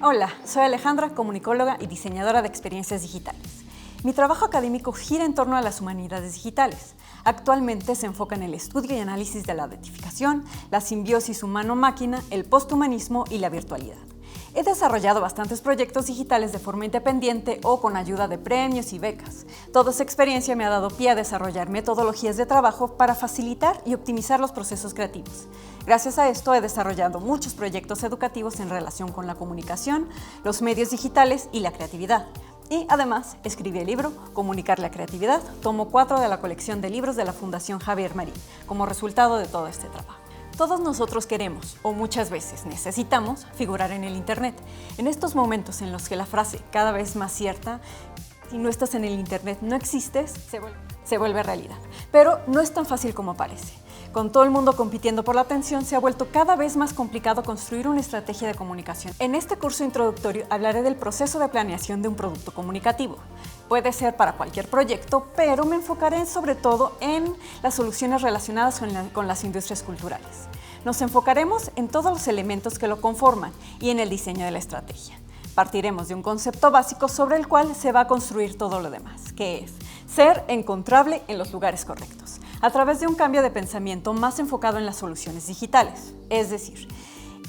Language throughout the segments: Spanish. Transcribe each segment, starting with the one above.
Hola, soy Alejandra, comunicóloga y diseñadora de experiencias digitales. Mi trabajo académico gira en torno a las humanidades digitales. Actualmente se enfoca en el estudio y análisis de la identificación, la simbiosis humano-máquina, el posthumanismo y la virtualidad. He desarrollado bastantes proyectos digitales de forma independiente o con ayuda de premios y becas. Toda esa experiencia me ha dado pie a desarrollar metodologías de trabajo para facilitar y optimizar los procesos creativos. Gracias a esto he desarrollado muchos proyectos educativos en relación con la comunicación, los medios digitales y la creatividad. Y además escribí el libro Comunicar la creatividad, tomo 4 de la colección de libros de la Fundación Javier Marín, como resultado de todo este trabajo. Todos nosotros queremos, o muchas veces necesitamos, figurar en el Internet. En estos momentos en los que la frase cada vez más cierta, si no estás en el Internet no existes, se vuelve realidad. Pero no es tan fácil como parece. Con todo el mundo compitiendo por la atención, se ha vuelto cada vez más complicado construir una estrategia de comunicación. En este curso introductorio hablaré del proceso de planeación de un producto comunicativo. Puede ser para cualquier proyecto, pero me enfocaré sobre todo en las soluciones relacionadas con las industrias culturales. Nos enfocaremos en todos los elementos que lo conforman y en el diseño de la estrategia. Partiremos de un concepto básico sobre el cual se va a construir todo lo demás, que es ser encontrable en los lugares correctos, a través de un cambio de pensamiento más enfocado en las soluciones digitales. Es decir,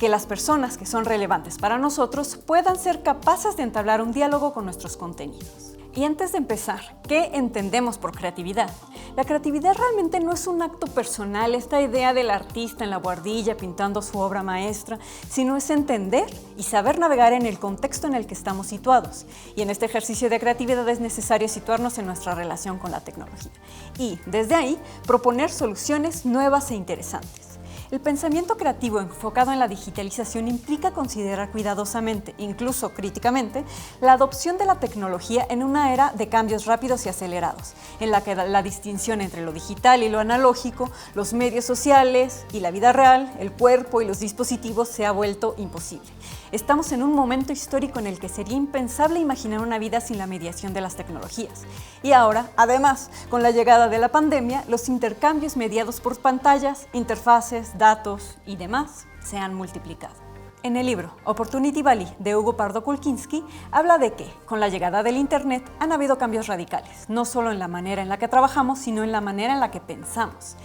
que las personas que son relevantes para nosotros puedan ser capaces de entablar un diálogo con nuestros contenidos. Y antes de empezar, ¿qué entendemos por creatividad? La creatividad realmente no es un acto personal, esta idea del artista en la buhardilla pintando su obra maestra, sino es entender y saber navegar en el contexto en el que estamos situados. Y en este ejercicio de creatividad es necesario situarnos en nuestra relación con la tecnología. Y, desde ahí, proponer soluciones nuevas e interesantes. El pensamiento creativo enfocado en la digitalización implica considerar cuidadosamente, incluso críticamente, la adopción de la tecnología en una era de cambios rápidos y acelerados, en la que la distinción entre lo digital y lo analógico, los medios sociales y la vida real, el cuerpo y los dispositivos se ha vuelto imposible. Estamos en un momento histórico en el que sería impensable imaginar una vida sin la mediación de las tecnologías. Y ahora, además, con la llegada de la pandemia, los intercambios mediados por pantallas, interfaces, datos y demás se han multiplicado. En el libro Opportunity Valley de Hugo Pardo Kulkinski habla de que, con la llegada del Internet, han habido cambios radicales, no solo en la manera en la que trabajamos, sino en la manera en la que pensamos.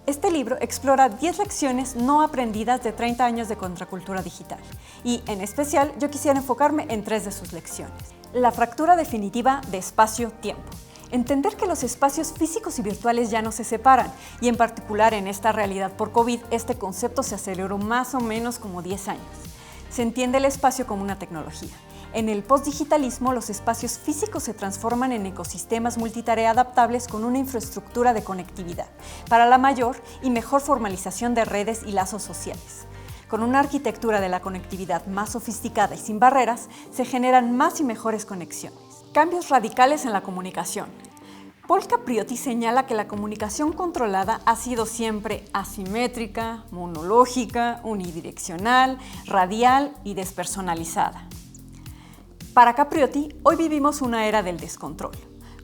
Este libro explora 10 lecciones no aprendidas de 30 años de contracultura digital y, en especial, yo quisiera enfocarme en 3 de sus lecciones. La fractura definitiva de espacio-tiempo. Entender que los espacios físicos y virtuales ya no se separan y, en particular, en esta realidad por COVID, este concepto se aceleró más o menos como 10 años. Se entiende el espacio como una tecnología. En el postdigitalismo, los espacios físicos se transforman en ecosistemas multitarea adaptables con una infraestructura de conectividad para la mayor y mejor formalización de redes y lazos sociales. Con una arquitectura de la conectividad más sofisticada y sin barreras, se generan más y mejores conexiones. Cambios radicales en la comunicación. Paul Capriotti señala que la comunicación controlada ha sido siempre asimétrica, monológica, unidireccional, radial y despersonalizada. Para Capriotti, hoy vivimos una era del descontrol,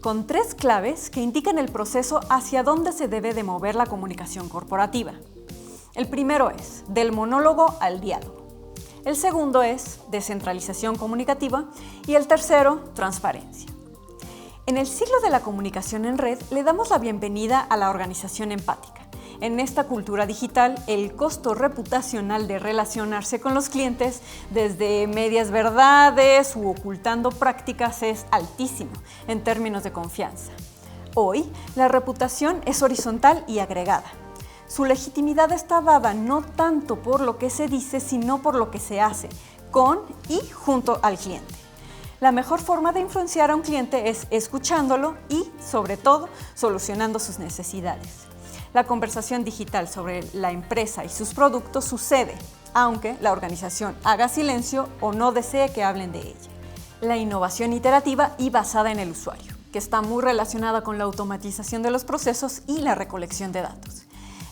con 3 claves que indican el proceso hacia dónde se debe de mover la comunicación corporativa. El primero es del monólogo al diálogo. El segundo es descentralización comunicativa y el tercero, transparencia. En el siglo de la comunicación en red, le damos la bienvenida a la organización empática. En esta cultura digital, el costo reputacional de relacionarse con los clientes, desde medias verdades u ocultando prácticas, es altísimo en términos de confianza. Hoy, la reputación es horizontal y agregada. Su legitimidad está dada no tanto por lo que se dice, sino por lo que se hace, con y junto al cliente. La mejor forma de influenciar a un cliente es escuchándolo y, sobre todo, solucionando sus necesidades. La conversación digital sobre la empresa y sus productos sucede, aunque la organización haga silencio o no desee que hablen de ella. La innovación iterativa y basada en el usuario, que está muy relacionada con la automatización de los procesos y la recolección de datos.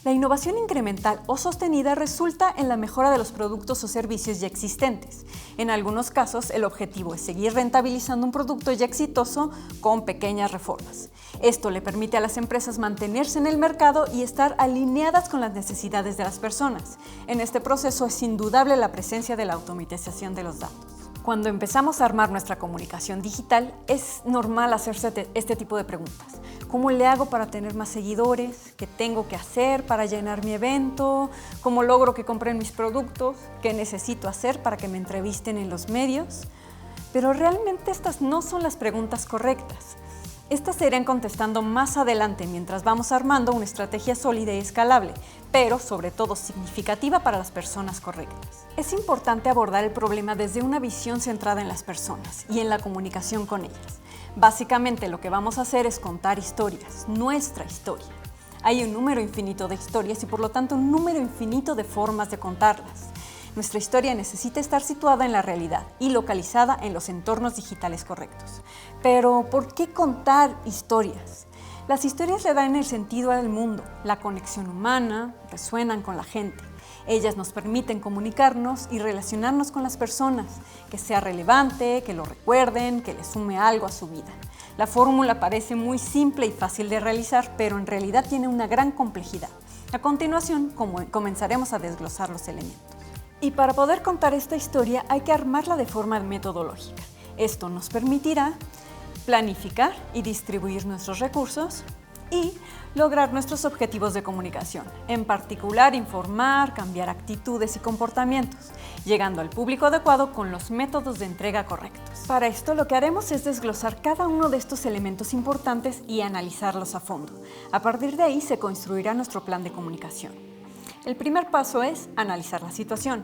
La innovación incremental o sostenida resulta en la mejora de los productos o servicios ya existentes. En algunos casos, el objetivo es seguir rentabilizando un producto ya exitoso con pequeñas reformas. Esto le permite a las empresas mantenerse en el mercado y estar alineadas con las necesidades de las personas. En este proceso es indudable la presencia de la automatización de los datos. Cuando empezamos a armar nuestra comunicación digital, es normal hacerse este tipo de preguntas. ¿Cómo le hago para tener más seguidores? ¿Qué tengo que hacer para llenar mi evento? ¿Cómo logro que compren mis productos? ¿Qué necesito hacer para que me entrevisten en los medios? Pero realmente estas no son las preguntas correctas. Estas se irán contestando más adelante mientras vamos armando una estrategia sólida y escalable, pero sobre todo significativa para las personas correctas. Es importante abordar el problema desde una visión centrada en las personas y en la comunicación con ellas. Básicamente lo que vamos a hacer es contar historias, nuestra historia. Hay un número infinito de historias y por lo tanto un número infinito de formas de contarlas. Nuestra historia necesita estar situada en la realidad y localizada en los entornos digitales correctos. Pero, ¿por qué contar historias? Las historias le dan el sentido al mundo, la conexión humana, resuenan con la gente. Ellas nos permiten comunicarnos y relacionarnos con las personas, que sea relevante, que lo recuerden, que le sume algo a su vida. La fórmula parece muy simple y fácil de realizar, pero en realidad tiene una gran complejidad. A continuación, comenzaremos a desglosar los elementos. Y para poder contar esta historia hay que armarla de forma metodológica. Esto nos permitirá planificar y distribuir nuestros recursos y lograr nuestros objetivos de comunicación, en particular informar, cambiar actitudes y comportamientos, llegando al público adecuado con los métodos de entrega correctos. Para esto lo que haremos es desglosar cada uno de estos elementos importantes y analizarlos a fondo. A partir de ahí se construirá nuestro plan de comunicación. El primer paso es analizar la situación,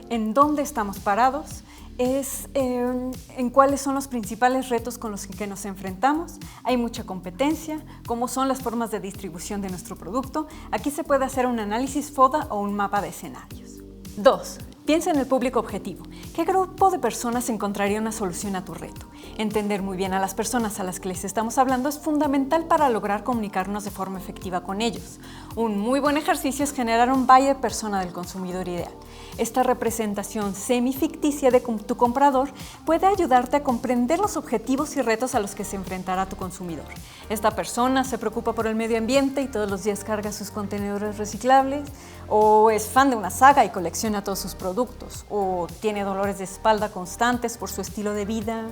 en dónde estamos parados, en cuáles son los principales retos con los que nos enfrentamos, hay mucha competencia, cómo son las formas de distribución de nuestro producto. Aquí se puede hacer un análisis FODA o un mapa de escenarios. 2. Piensa en el público objetivo. ¿Qué grupo de personas encontraría una solución a tu reto? Entender muy bien a las personas a las que les estamos hablando es fundamental para lograr comunicarnos de forma efectiva con ellos. Un muy buen ejercicio es generar un buyer persona del consumidor ideal. Esta representación semificticia de tu comprador puede ayudarte a comprender los objetivos y retos a los que se enfrentará tu consumidor. Esta persona se preocupa por el medio ambiente y todos los días carga sus contenedores reciclables, o es fan de una saga y colecciona todos sus productos, o tiene dolores de espalda constantes por su estilo de vida.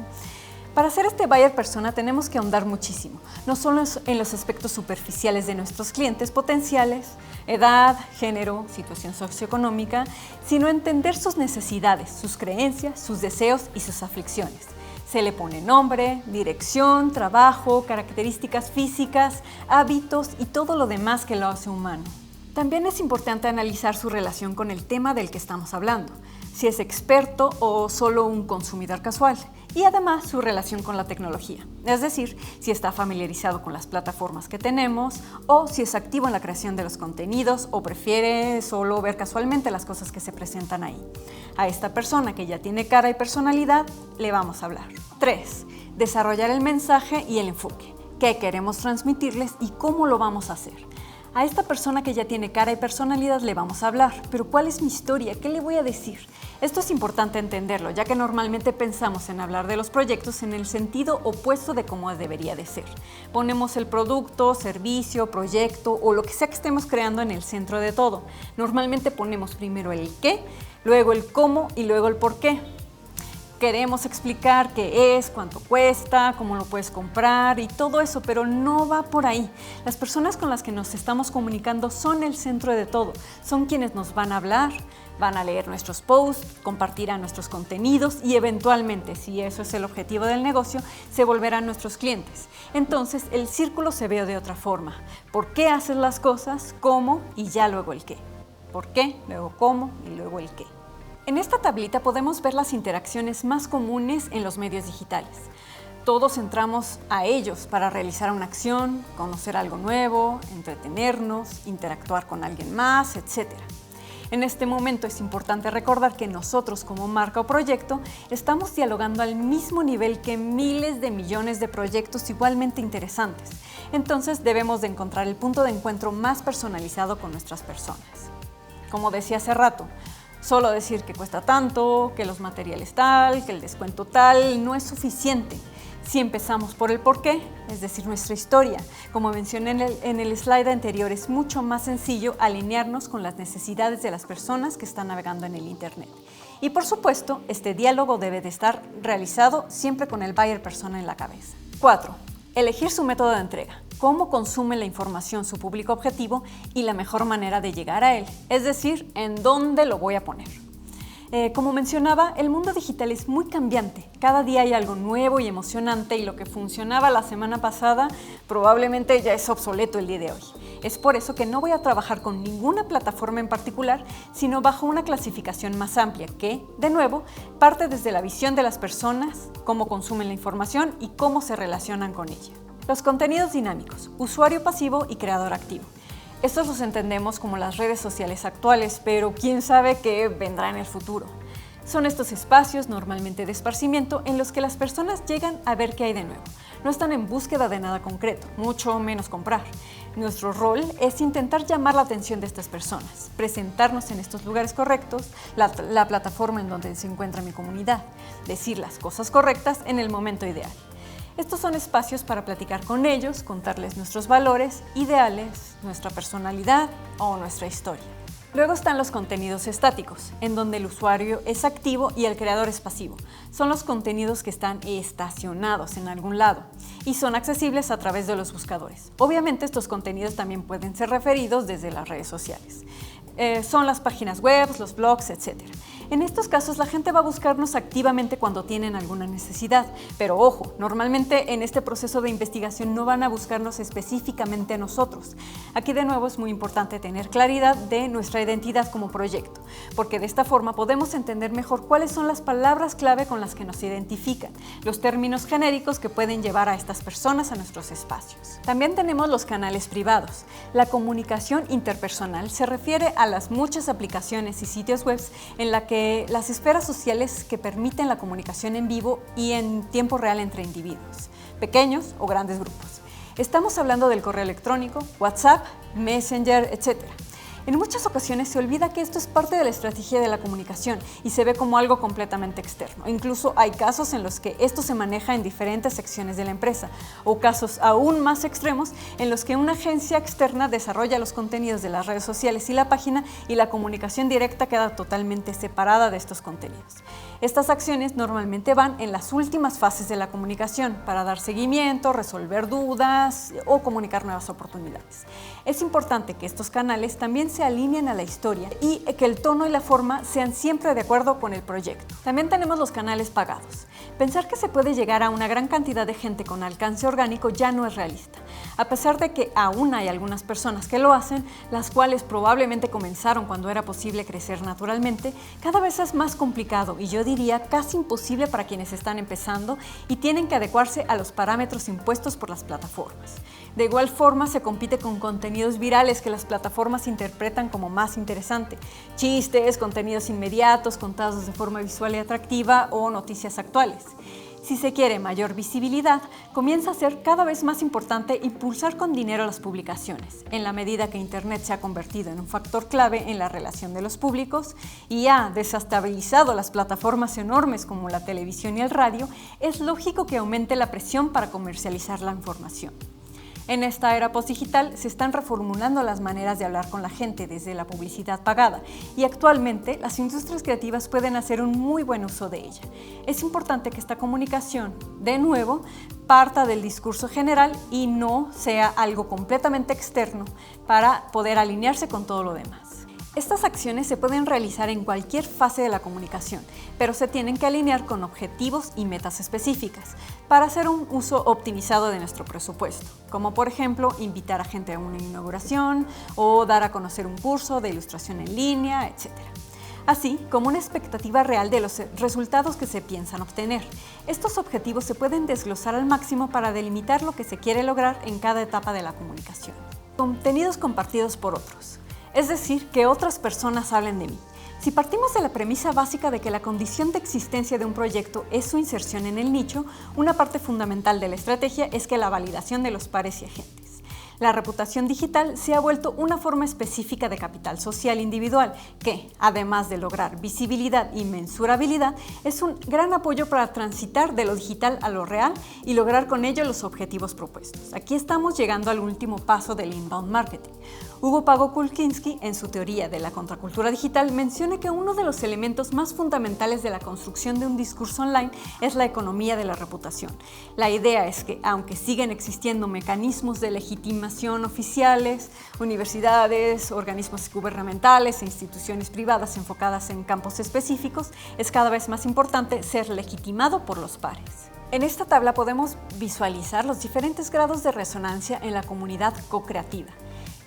Para hacer este buyer persona tenemos que ahondar muchísimo, no solo en los aspectos superficiales de nuestros clientes potenciales, edad, género, situación socioeconómica, sino entender sus necesidades, sus creencias, sus deseos y sus aflicciones. Se le pone nombre, dirección, trabajo, características físicas, hábitos y todo lo demás que lo hace humano. También es importante analizar su relación con el tema del que estamos hablando, si es experto o solo un consumidor casual, y además su relación con la tecnología, es decir, si está familiarizado con las plataformas que tenemos o si es activo en la creación de los contenidos o prefiere solo ver casualmente las cosas que se presentan ahí. A esta persona que ya tiene cara y personalidad le vamos a hablar. 3. Desarrollar el mensaje y el enfoque. ¿Qué queremos transmitirles y cómo lo vamos a hacer? A esta persona que ya tiene cara y personalidad le vamos a hablar, pero ¿cuál es mi historia? ¿Qué le voy a decir? Esto es importante entenderlo, ya que normalmente pensamos en hablar de los proyectos en el sentido opuesto de cómo debería de ser. Ponemos el producto, servicio, proyecto o lo que sea que estemos creando en el centro de todo. Normalmente ponemos primero el qué, luego el cómo y luego el por qué. Queremos explicar qué es, cuánto cuesta, cómo lo puedes comprar y todo eso, pero no va por ahí. Las personas con las que nos estamos comunicando son el centro de todo. Son quienes nos van a hablar, van a leer nuestros posts, compartirán nuestros contenidos y eventualmente, si eso es el objetivo del negocio, se volverán nuestros clientes. Entonces, el círculo se ve de otra forma. ¿Por qué haces las cosas? ¿Cómo? Y ya luego el qué. ¿Por qué? Luego cómo y luego el qué. En esta tablita podemos ver las interacciones más comunes en los medios digitales. Todos entramos a ellos para realizar una acción, conocer algo nuevo, entretenernos, interactuar con alguien más, etc. En este momento es importante recordar que nosotros como marca o proyecto estamos dialogando al mismo nivel que miles de millones de proyectos igualmente interesantes. Entonces debemos de encontrar el punto de encuentro más personalizado con nuestras personas. Como decía hace rato, solo decir que cuesta tanto, que los materiales tal, que el descuento tal, no es suficiente. Si empezamos por el porqué, es decir, nuestra historia, como mencioné en el slide anterior, es mucho más sencillo alinearnos con las necesidades de las personas que están navegando en el Internet. Y por supuesto, este diálogo debe de estar realizado siempre con el buyer persona en la cabeza. 4. Elegir su método de entrega. Cómo consume la información su público objetivo y la mejor manera de llegar a él, es decir, en dónde lo voy a poner. Como mencionaba, el mundo digital es muy cambiante. Cada día hay algo nuevo y emocionante y lo que funcionaba la semana pasada probablemente ya es obsoleto el día de hoy. Es por eso que no voy a trabajar con ninguna plataforma en particular, sino bajo una clasificación más amplia que, de nuevo, parte desde la visión de las personas, cómo consumen la información y cómo se relacionan con ella. Los contenidos dinámicos, usuario pasivo y creador activo. Estos los entendemos como las redes sociales actuales, pero quién sabe qué vendrá en el futuro. Son estos espacios, normalmente de esparcimiento, en los que las personas llegan a ver qué hay de nuevo. No están en búsqueda de nada concreto, mucho menos comprar. Nuestro rol es intentar llamar la atención de estas personas, presentarnos en estos lugares correctos, la plataforma en donde se encuentra mi comunidad, decir las cosas correctas en el momento ideal. Estos son espacios para platicar con ellos, contarles nuestros valores, ideales, nuestra personalidad o nuestra historia. Luego están los contenidos estáticos, en donde el usuario es activo y el creador es pasivo. Son los contenidos que están estacionados en algún lado y son accesibles a través de los buscadores. Obviamente estos contenidos también pueden ser referidos desde las redes sociales. Son las páginas web, los blogs, etc. En estos casos la gente va a buscarnos activamente cuando tienen alguna necesidad, pero ojo, normalmente en este proceso de investigación no van a buscarnos específicamente a nosotros. Aquí de nuevo es muy importante tener claridad de nuestra identidad como proyecto, porque de esta forma podemos entender mejor cuáles son las palabras clave con las que nos identifican, los términos genéricos que pueden llevar a estas personas a nuestros espacios. También tenemos los canales privados. La comunicación interpersonal se refiere a las muchas aplicaciones y sitios web en la que las esferas sociales que permiten la comunicación en vivo y en tiempo real entre individuos, pequeños o grandes grupos. Estamos hablando del correo electrónico, WhatsApp, Messenger, etc. En muchas ocasiones se olvida que esto es parte de la estrategia de la comunicación y se ve como algo completamente externo. Incluso hay casos en los que esto se maneja en diferentes secciones de la empresa o casos aún más extremos en los que una agencia externa desarrolla los contenidos de las redes sociales y la página y la comunicación directa queda totalmente separada de estos contenidos. Estas acciones normalmente van en las últimas fases de la comunicación para dar seguimiento, resolver dudas o comunicar nuevas oportunidades. Es importante que estos canales también se alineen a la historia y que el tono y la forma sean siempre de acuerdo con el proyecto. También tenemos los canales pagados. Pensar que se puede llegar a una gran cantidad de gente con alcance orgánico ya no es realista. A pesar de que aún hay algunas personas que lo hacen, las cuales probablemente comenzaron cuando era posible crecer naturalmente, cada vez es más complicado y yo diría casi imposible para quienes están empezando y tienen que adecuarse a los parámetros impuestos por las plataformas. De igual forma se compite con contenidos virales que las plataformas interpretan como más interesante, chistes, contenidos inmediatos contados de forma visual y atractiva o noticias actuales. Si se quiere mayor visibilidad, comienza a ser cada vez más importante impulsar con dinero las publicaciones, en la medida que Internet se ha convertido en un factor clave en la relación de los públicos y ha desestabilizado las plataformas enormes como la televisión y el radio, es lógico que aumente la presión para comercializar la información. En esta era postdigital se están reformulando las maneras de hablar con la gente desde la publicidad pagada y actualmente las industrias creativas pueden hacer un muy buen uso de ella. Es importante que esta comunicación, de nuevo, parta del discurso general y no sea algo completamente externo para poder alinearse con todo lo demás. Estas acciones se pueden realizar en cualquier fase de la comunicación, pero se tienen que alinear con objetivos y metas específicas para hacer un uso optimizado de nuestro presupuesto, como por ejemplo invitar a gente a una inauguración o dar a conocer un curso de ilustración en línea, etc. Así como una expectativa real de los resultados que se piensan obtener. Estos objetivos se pueden desglosar al máximo para delimitar lo que se quiere lograr en cada etapa de la comunicación. Contenidos compartidos por otros. Es decir, que otras personas hablen de mí. Si partimos de la premisa básica de que la condición de existencia de un proyecto es su inserción en el nicho, una parte fundamental de la estrategia es que la validación de los pares y agentes. La reputación digital se ha vuelto una forma específica de capital social individual que, además de lograr visibilidad y mensurabilidad, es un gran apoyo para transitar de lo digital a lo real y lograr con ello los objetivos propuestos. Aquí estamos llegando al último paso del inbound marketing. Hugo Pago Kulczynski, en su teoría de la contracultura digital, menciona que uno de los elementos más fundamentales de la construcción de un discurso online es la economía de la reputación. La idea es que, aunque siguen existiendo mecanismos de legitimación oficiales, universidades, organismos gubernamentales e instituciones privadas enfocadas en campos específicos, es cada vez más importante ser legitimado por los pares. En esta tabla podemos visualizar los diferentes grados de resonancia en la comunidad co-creativa.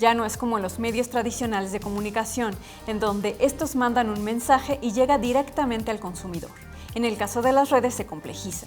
Ya no es como en los medios tradicionales de comunicación, en donde estos mandan un mensaje y llega directamente al consumidor. En el caso de las redes se complejiza.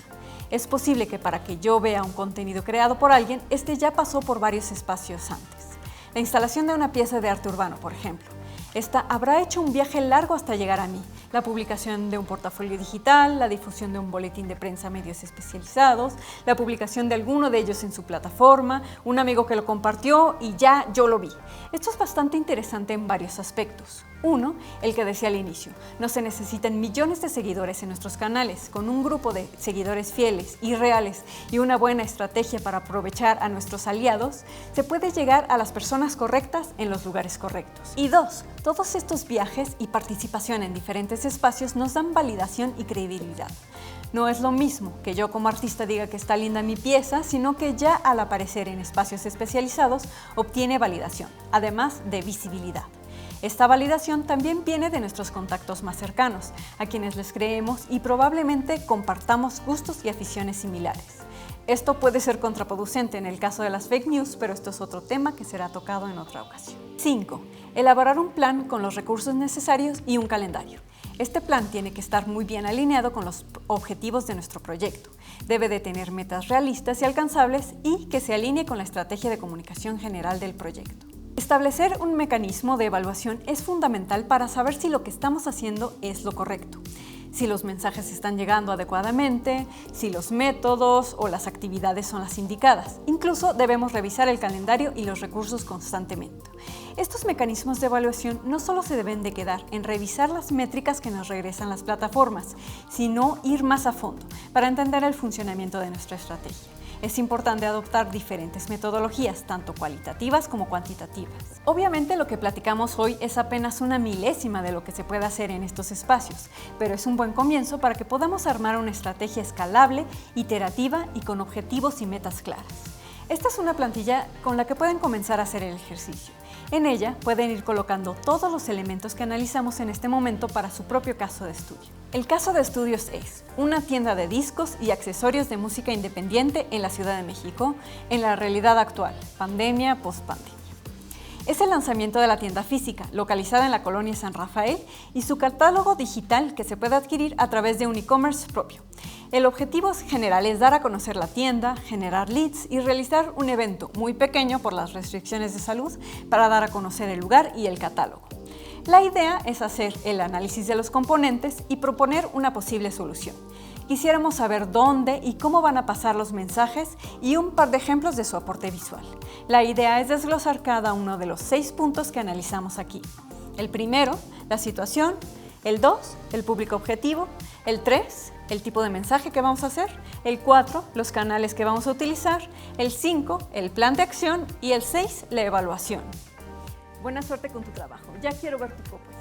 Es posible que para que yo vea un contenido creado por alguien, este ya pasó por varios espacios antes. La instalación de una pieza de arte urbano, por ejemplo. Esta habrá hecho un viaje largo hasta llegar a mí. La publicación de un portafolio digital, la difusión de un boletín de prensa a medios especializados, la publicación de alguno de ellos en su plataforma, un amigo que lo compartió y ya yo lo vi. Esto es bastante interesante en varios aspectos. Uno, el que decía al inicio, no se necesitan millones de seguidores en nuestros canales. Con un grupo de seguidores fieles y reales y una buena estrategia para aprovechar a nuestros aliados, se puede llegar a las personas correctas en los lugares correctos. Y dos, todos estos viajes y participación en diferentes espacios nos dan validación y credibilidad. No es lo mismo que yo como artista diga que está linda mi pieza, sino que ya al aparecer en espacios especializados obtiene validación, además de visibilidad. Esta validación también viene de nuestros contactos más cercanos, a quienes les creemos y probablemente compartamos gustos y aficiones similares. Esto puede ser contraproducente en el caso de las fake news, pero esto es otro tema que será tocado en otra ocasión. 5. Elaborar un plan con los recursos necesarios y un calendario. Este plan tiene que estar muy bien alineado con los objetivos de nuestro proyecto. Debe de tener metas realistas y alcanzables y que se alinee con la estrategia de comunicación general del proyecto. Establecer un mecanismo de evaluación es fundamental para saber si lo que estamos haciendo es lo correcto, si los mensajes están llegando adecuadamente, si los métodos o las actividades son las indicadas. Incluso debemos revisar el calendario y los recursos constantemente. Estos mecanismos de evaluación no solo se deben de quedar en revisar las métricas que nos regresan las plataformas, sino ir más a fondo para entender el funcionamiento de nuestra estrategia. Es importante adoptar diferentes metodologías, tanto cualitativas como cuantitativas. Obviamente lo que platicamos hoy es apenas una milésima de lo que se puede hacer en estos espacios, pero es un buen comienzo para que podamos armar una estrategia escalable, iterativa y con objetivos y metas claras. Esta es una plantilla con la que pueden comenzar a hacer el ejercicio. En ella pueden ir colocando todos los elementos que analizamos en este momento para su propio caso de estudio. El caso de estudios es una tienda de discos y accesorios de música independiente en la Ciudad de México en la realidad actual, pandemia, post-pandemia. Es el lanzamiento de la tienda física, localizada en la colonia San Rafael, y su catálogo digital que se puede adquirir a través de un e-commerce propio. El objetivo general es dar a conocer la tienda, generar leads y realizar un evento muy pequeño por las restricciones de salud para dar a conocer el lugar y el catálogo. La idea es hacer el análisis de los componentes y proponer una posible solución. Quisiéramos saber dónde y cómo van a pasar los mensajes y un par de ejemplos de su aporte visual. La idea es desglosar cada uno de los 6 puntos que analizamos aquí. El primero, la situación. El 2, el público objetivo. El 3, el tipo de mensaje que vamos a hacer. El 4, los canales que vamos a utilizar. El 5, el plan de acción. Y el 6, la evaluación. Buena suerte con tu trabajo. Ya quiero ver tu copia.